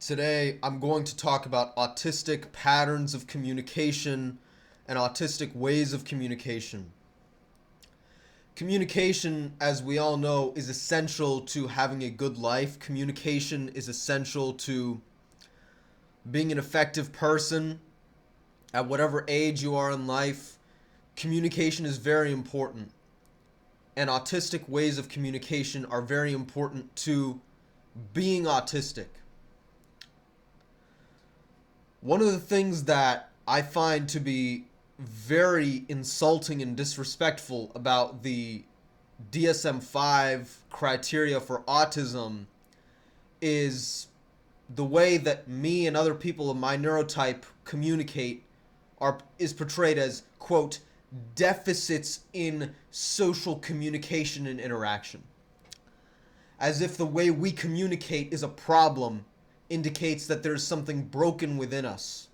Today, I'm going to talk about autistic patterns of communication and autistic ways of communication. Communication, as we all know, is essential to having a good life. Communication is essential to being an effective person at whatever age you are in life. Communication is very important, and autistic ways of communication are very important to being autistic. One of the things that I find to be very insulting and disrespectful about the DSM-5 criteria for autism is the way that me and other people of my neurotype communicate is portrayed as, quote, deficits in social communication and interaction. As if the way we communicate is a problem indicates that there's something broken within us.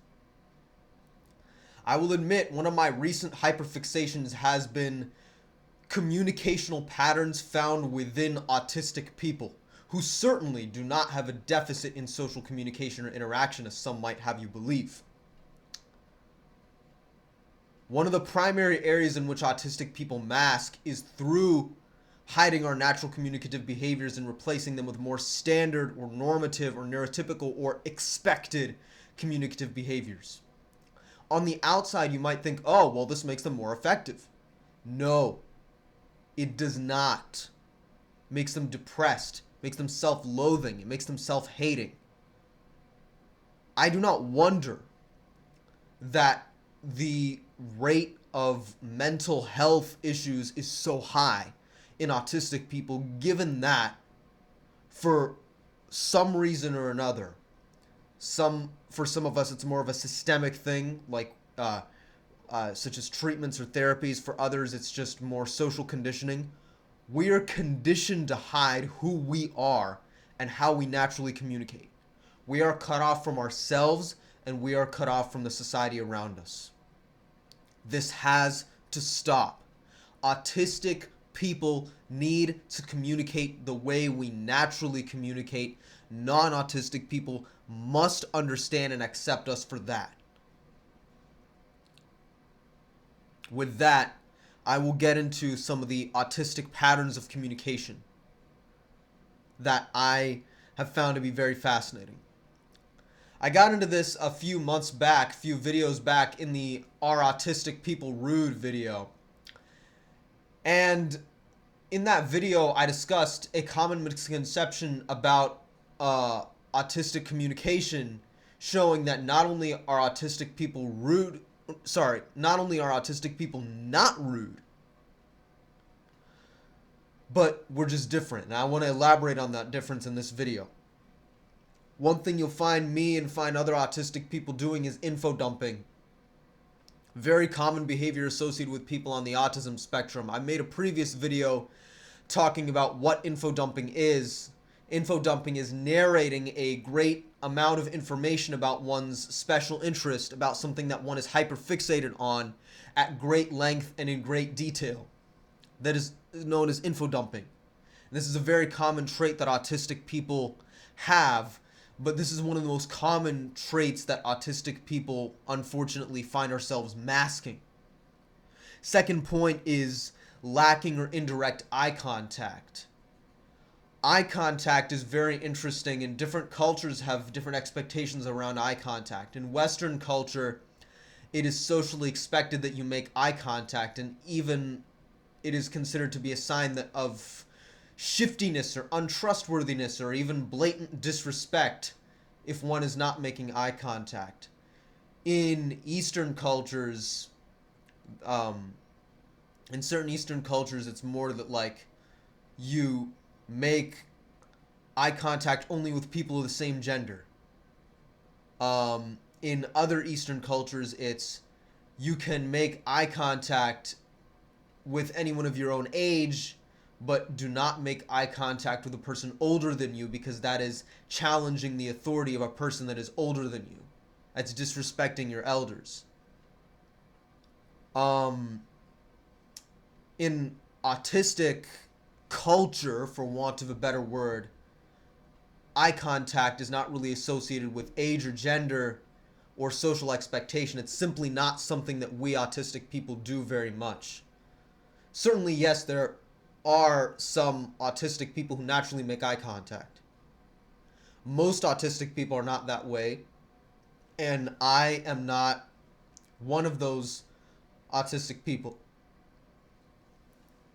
I will admit, one of my recent hyperfixations has been communicational patterns found within autistic people, who certainly do not have a deficit in social communication or interaction, as some might have you believe. One of the primary areas in which autistic people mask is through hiding our natural communicative behaviors and replacing them with more standard or normative or neurotypical or expected communicative behaviors. On the outside, you might think, oh, well, this makes them more effective. No, it does not. It makes them depressed, makes them self-loathing, it makes them self-hating. I do not wonder that the rate of mental health issues is so high in autistic people, given that for some reason or another, for some of us it's more of a systemic thing, like such as treatments or therapies. For others, it's just more social conditioning. We are conditioned to hide who we are and how we naturally communicate. We are cut off from ourselves and we are cut off from the society around us. This has to stop. Autistic people need to communicate the way we naturally communicate. Non-autistic people must understand and accept us for that. With that, I will get into some of the autistic patterns of communication that I have found to be very fascinating. I got into this a few videos back in the Are Autistic People Rude video. And in that video, I discussed a common misconception about autistic communication, showing that not only are autistic people not rude, but we're just different. And I want to elaborate on that difference in this video. One thing you'll find me and find other autistic people doing is info dumping. Very common behavior associated with people on the autism spectrum. I made a previous video talking about what info dumping is. Info dumping is narrating a great amount of information about one's special interest, about something that one is hyperfixated on at great length and in great detail. That is known as info dumping. This is a very common trait that autistic people have, but this is one of the most common traits that autistic people unfortunately find ourselves masking. Second point is lacking or indirect eye contact. Eye contact is very interesting, and different cultures have different expectations around eye contact. In Western culture, it is socially expected that you make eye contact, and even it is considered to be a sign of shiftiness or untrustworthiness or even blatant disrespect if one is not making eye contact. In Eastern cultures, in certain Eastern cultures, it's more that like you make eye contact only with people of the same gender. In other Eastern cultures, it's you can make eye contact with anyone of your own age, but do not make eye contact with a person older than you, because that is challenging the authority of a person that is older than you. That's disrespecting your elders. In autistic culture, for want of a better word, eye contact is not really associated with age or gender or social expectation. It's simply not something that we autistic people do very much. Certainly, yes, there are some autistic people who naturally make eye contact. Most autistic people are not that way, and I am not one of those autistic people.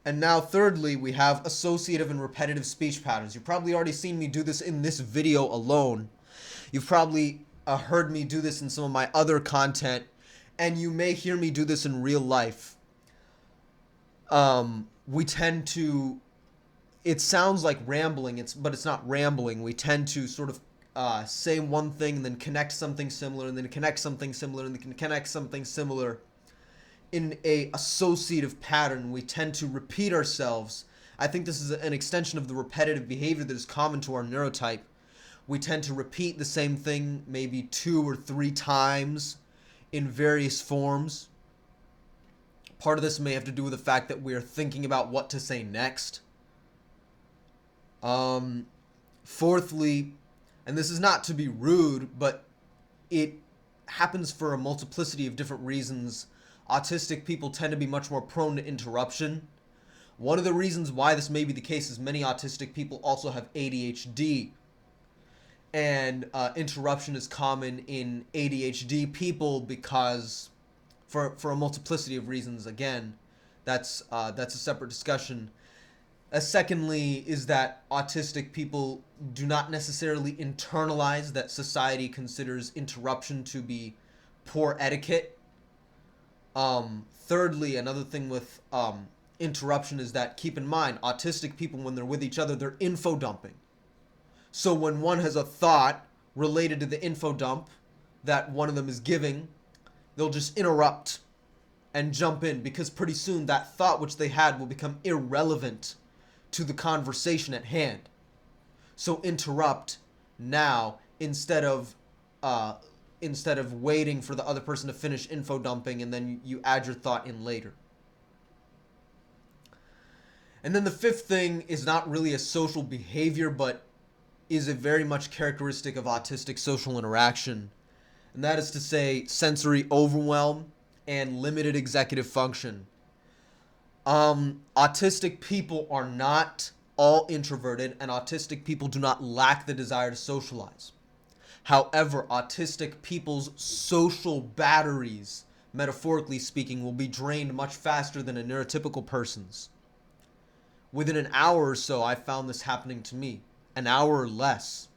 And now thirdly, we have associative and repetitive speech patterns. You've probably already seen me do this in this video alone. You've probably heard me do this in some of my other content, and you may hear me do this in real life. We tend to, it sounds like rambling, but it's not rambling. We tend to sort of say one thing and then connect something similar, and then connect something similar, and then connect something similar. In a associative pattern, we tend to repeat ourselves. I think this is an extension of the repetitive behavior that is common to our neurotype. We tend to repeat the same thing maybe 2 or 3 times in various forms. Part of this may have to do with the fact that we are thinking about what to say next. Fourthly, and this is not to be rude, but it happens for a multiplicity of different reasons. Autistic people tend to be much more prone to interruption. One of the reasons why this may be the case is many autistic people also have ADHD. And interruption is common in ADHD people because, for a multiplicity of reasons, again, that's a separate discussion. Secondly is that autistic people do not necessarily internalize that society considers interruption to be poor etiquette. Thirdly, another thing with interruption is that, keep in mind, autistic people, when they're with each other, they're info dumping. So when one has a thought related to the info dump that one of them is giving, they'll just interrupt and jump in, because pretty soon that thought which they had will become irrelevant to the conversation at hand. So interrupt now instead of waiting for the other person to finish info dumping and then you add your thought in later. And then the fifth thing is not really a social behavior, but is a very much characteristic of autistic social interaction. And that is to say, sensory overwhelm and limited executive function. Autistic people are not all introverted, and autistic people do not lack the desire to socialize. However, autistic people's social batteries, metaphorically speaking, will be drained much faster than a neurotypical person's. Within an hour or so, I found this happening to me. An hour or less,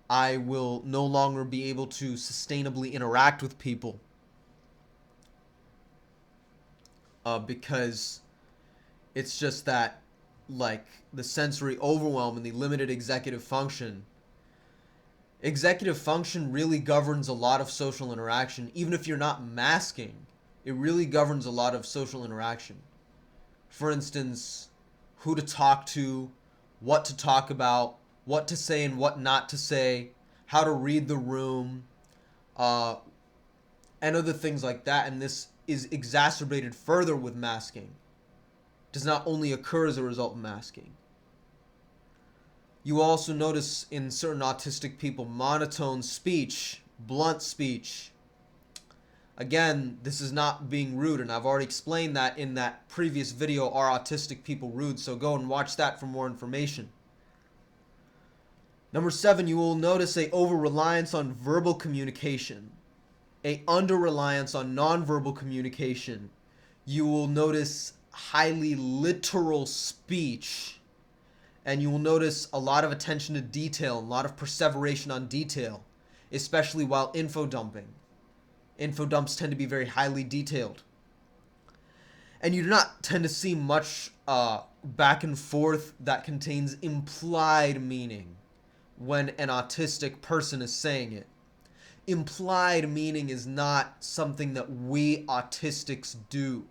I will no longer be able to sustainably interact with people because it's just that, like, the sensory overwhelm and the limited executive function. Executive function really governs a lot of social interaction. Even if you're not masking, it really governs a lot of social interaction. For instance, who to talk to, what to talk about, what to say and what not to say, how to read the room, and other things like that. And this is exacerbated further with masking. It does not only occur as a result of masking. You also notice in certain autistic people monotone speech, blunt speech. Again, this is not being rude, and I've already explained that in that previous video, Are Autistic People Rude? So go and watch that for more information. Number 7, you will notice a over-reliance on verbal communication, a under-reliance on nonverbal communication. You will notice highly literal speech, and you will notice a lot of attention to detail, a lot of perseveration on detail, especially while info dumping. Info dumps tend to be very highly detailed. And you do not tend to see much back and forth that contains implied meaning when an autistic person is saying it. Implied meaning is not something that we autistics do.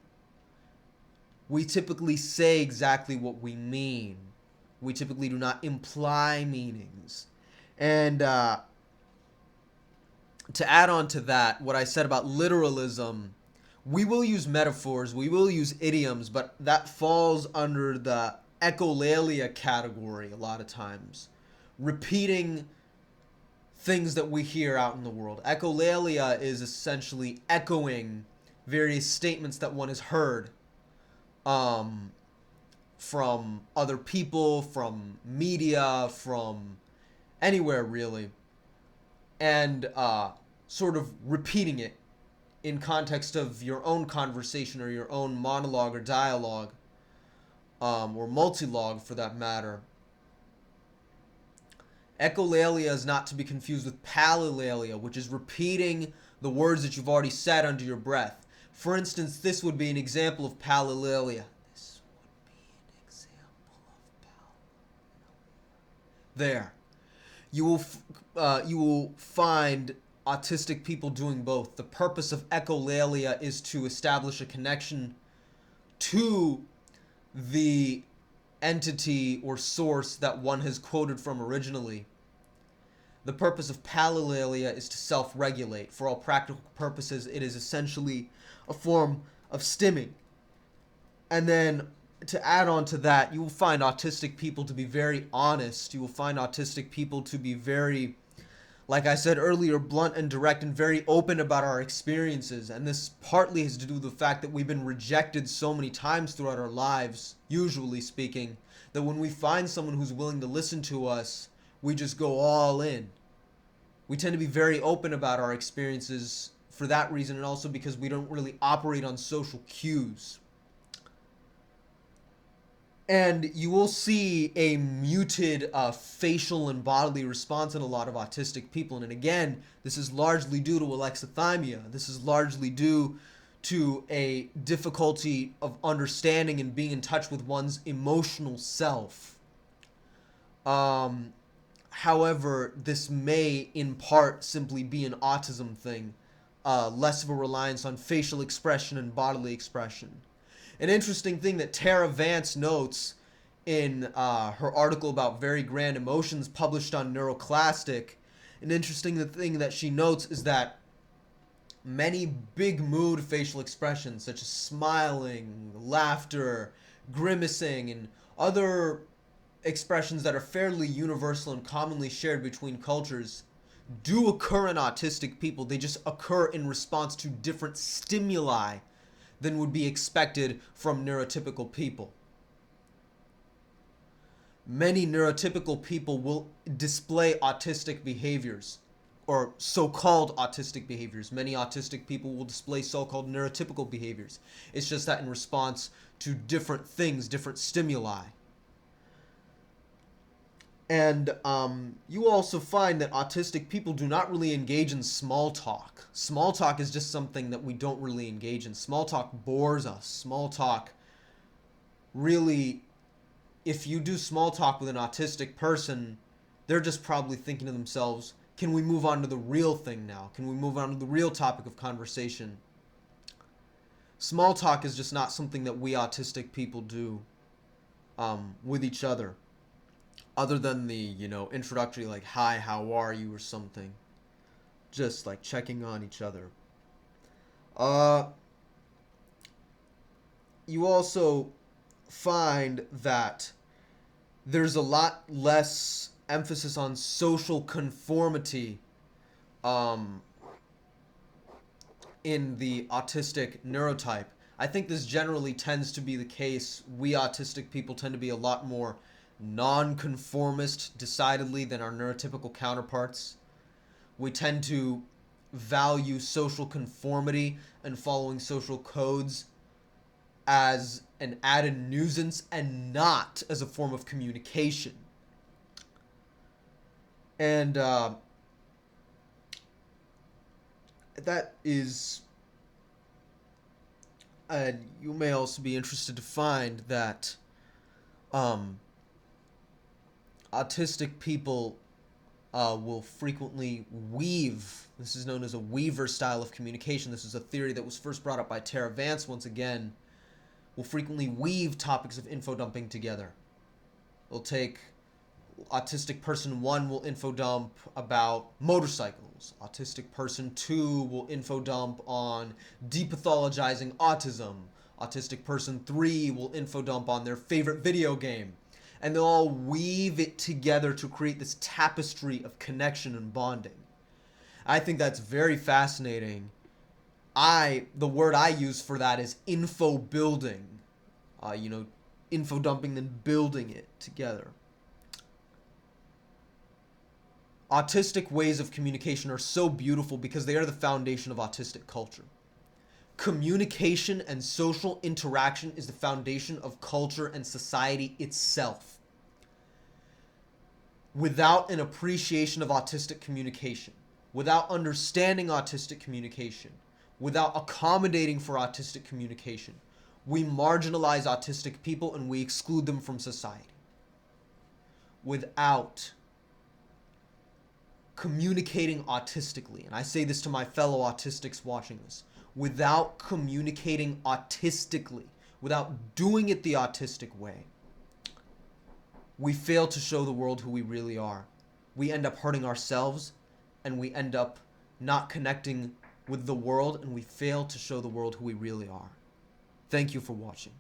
We typically say exactly what we mean. We typically do not imply meanings. And to add on to that, what I said about literalism, we will use metaphors, we will use idioms, but that falls under the echolalia category a lot of times, repeating things that we hear out in the world. Echolalia is essentially echoing various statements that one has heard from other people, from media, from anywhere really, and sort of repeating it in context of your own conversation or your own monologue or dialogue, or multilogue for that matter. Echolalia is not to be confused with palilalia, which is repeating the words that you've already said under your breath. For instance, this would be an example of palilalia. This would be an example of palilalia. There. You will find autistic people doing both. The purpose of echolalia is to establish a connection to the entity or source that one has quoted from originally. The purpose of palilalia is to self-regulate. For all practical purposes, it is essentially a form of stimming. And then to add on to that, you will find autistic people to be very honest. You will find autistic people to be very, like I said earlier, blunt and direct and very open about our experiences. And this partly has to do with the fact that we've been rejected so many times throughout our lives, usually speaking, that when we find someone who's willing to listen to us, we just go all in. We tend to be very open about our experiences for that reason, and also because we don't really operate on social cues. And you will see a muted facial and bodily response in a lot of autistic people. And again, this is largely due to alexithymia. This is largely due to a difficulty of understanding and being in touch with one's emotional self. However, this may in part simply be an autism thing, less of a reliance on facial expression and bodily expression. An interesting thing that Tara Vance notes in her article about very grand emotions published on Neuroclastic, an interesting thing that she notes is that many big mood facial expressions such as smiling, laughter, grimacing, and other expressions that are fairly universal and commonly shared between cultures do occur in autistic people. They just occur in response to different stimuli than would be expected from neurotypical people. Many neurotypical people will display autistic behaviors, or so-called autistic behaviors. Many autistic people will display so-called neurotypical behaviors. It's just that in response to different things, different stimuli. And you also find that autistic people do not really engage in small talk. Small talk is just something that we don't really engage in. Small talk bores us. Small talk really, if you do small talk with an autistic person, they're just probably thinking to themselves, can we move on to the real thing now? Can we move on to the real topic of conversation? Small talk is just not something that we autistic people do with each other. Other than the, introductory, like, hi, how are you, or something. Just, like, checking on each other. You also find that there's a lot less emphasis on social conformity in the autistic neurotype. I think this generally tends to be the case. We autistic people tend to be a lot more non-conformist, decidedly, than our neurotypical counterparts. We tend to value social conformity and following social codes as an added nuisance and not as a form of communication. And that is, you may also be interested to find that autistic people will frequently weave. This is known as a weaver style of communication. This is a theory that was first brought up by Tara Vance once again. Will frequently weave topics of info dumping together. They'll take autistic person 1 will info dump about motorcycles. Autistic person 2 will info dump on depathologizing autism. Autistic person 3 will info dump on their favorite video game. and they'll all weave it together to create this tapestry of connection and bonding. I think that's very fascinating. The word I use for that is info building. Info dumping, then building it together. Autistic ways of communication are so beautiful because they are the foundation of autistic culture. Communication and social interaction is the foundation of culture and society itself. Without an appreciation of autistic communication, without understanding autistic communication, without accommodating for autistic communication, we marginalize autistic people and we exclude them from society. Without communicating autistically, and I say this to my fellow autistics watching this, without communicating autistically, without doing it the autistic way, we fail to show the world who we really are. We end up hurting ourselves, and we end up not connecting with the world, and we fail to show the world who we really are. Thank you for watching.